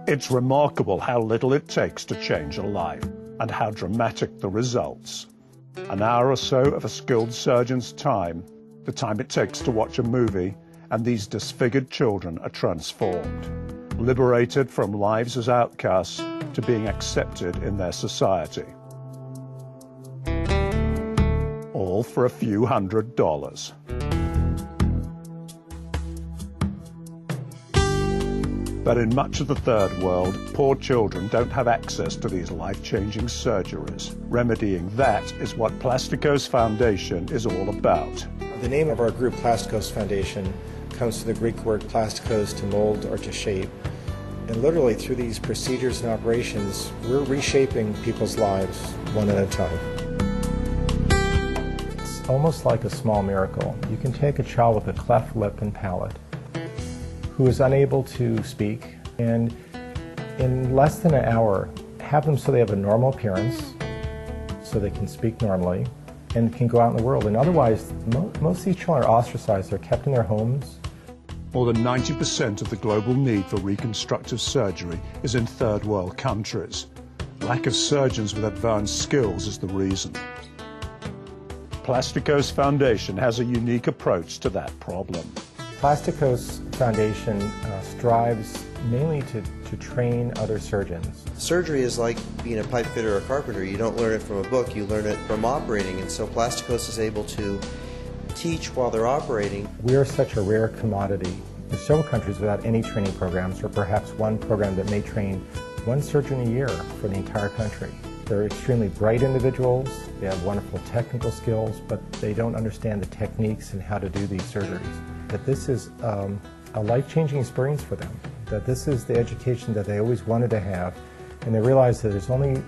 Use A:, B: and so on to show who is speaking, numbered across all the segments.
A: It's remarkable how little it takes to change a life and how dramatic the results. An hour or so of a skilled surgeon's time, the time it takes to watch a movie, and these disfigured children are transformed, liberated from lives as outcasts to being accepted in their society. All for a few $100s. But in much of the third world, poor children don't have access to these life-changing surgeries. Remedying that is what Plasticos Foundation is all about.
B: The name of our group, Plasticos Foundation, comes from the Greek word plastikos, to mold or to shape. And literally through these procedures and operations, we're reshaping people's lives one at a time. It's almost like a small miracle. You can take a child with a cleft lip and palate who is unable to speak, and in less than an hour, have them so they have a normal appearance, so they can speak normally, and can go out in the world. And otherwise, most of these children are ostracized. They're kept in their homes.
A: More than 90% of the global need for reconstructive surgery is in third world countries. Lack of surgeons with advanced skills is the reason. Plasticos Foundation has a unique approach to that problem.
B: Plasticos Foundation strives mainly to train other surgeons.
C: Surgery is like being a pipe fitter or carpenter. You don't learn it from a book, you learn it from operating, and so Plasticos is able to teach while they're operating.
B: We are such a rare commodity. There's several countries without any training programs, or perhaps one program that may train one surgeon a year for the entire country. They're extremely bright individuals, they have wonderful technical skills, but they don't understand the techniques and how to do these surgeries. That this is a life-changing experience for them, that this is the education that they always wanted to have, and they realize that there's only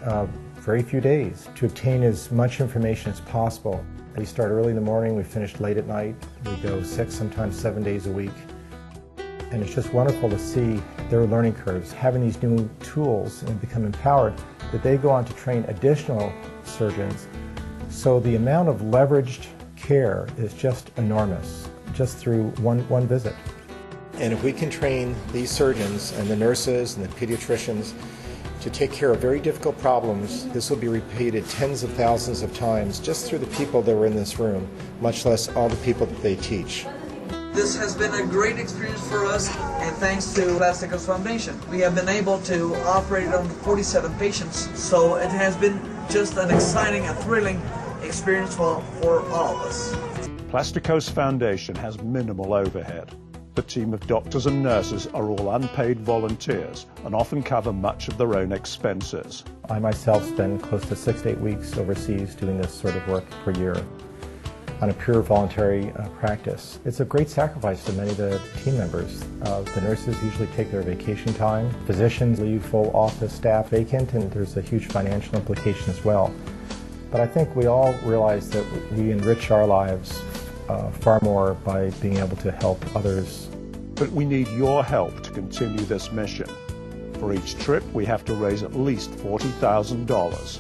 B: very few days to obtain as much information as possible. We start early in the morning, we finish late at night, we go 6, sometimes 7 days a week. And it's just wonderful to see their learning curves, having these new tools and become empowered, that they go on to train additional surgeons. So the amount of leveraged care is just enormous, just through one visit. And if we can train these surgeons and the nurses and the pediatricians to take care of very difficult problems, this will be repeated tens of thousands of times just through the people that were in this room, much less all the people that they teach.
D: This has been a great experience for us, and thanks to Plasticos Foundation. We have been able to operate on 47 patients, so it has been just an exciting and thrilling experience for all of us.
A: Plasticos Foundation has minimal overhead. The team of doctors and nurses are all unpaid volunteers and often cover much of their own expenses.
B: I myself spend close to 6 to 8 weeks overseas doing this sort of work per year on a pure voluntary practice. It's a great sacrifice to many of the team members. The nurses usually take their vacation time. Physicians leave full office staff vacant, and there's a huge financial implication as well. But I think we all realize that we enrich our lives far more by being able to help others.
A: But we need your help to continue this mission. For each trip, we have to raise at least $40,000.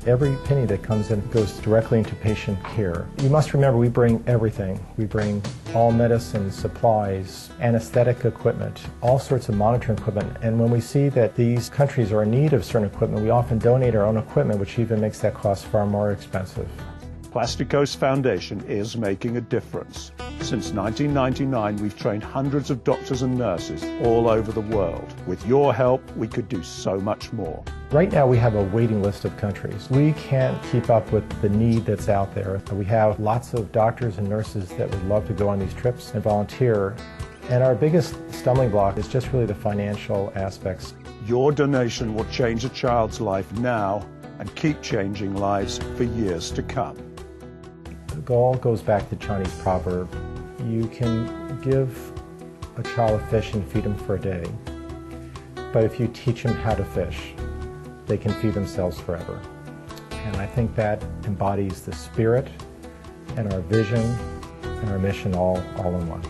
B: Every penny that comes in goes directly into patient care. You must remember, we bring everything. We bring all medicine, supplies, anesthetic equipment, all sorts of monitoring equipment. And when we see that these countries are in need of certain equipment, we often donate our own equipment, which even makes that cost far more expensive.
A: Plasticos Foundation is making a difference. Since 1999, we've trained hundreds of doctors and nurses all over the world. With your help, we could do so much more.
B: Right now we have a waiting list of countries. We can't keep up with the need that's out there. We have lots of doctors and nurses that would love to go on these trips and volunteer. And our biggest stumbling block is just really the financial aspects.
A: Your donation will change a child's life now and keep changing lives for years to come.
B: The goal goes back to the Chinese proverb. You can give a child a fish and feed him for a day, but if you teach them how to fish, they can feed themselves forever. And I think that embodies the spirit and our vision and our mission all in one.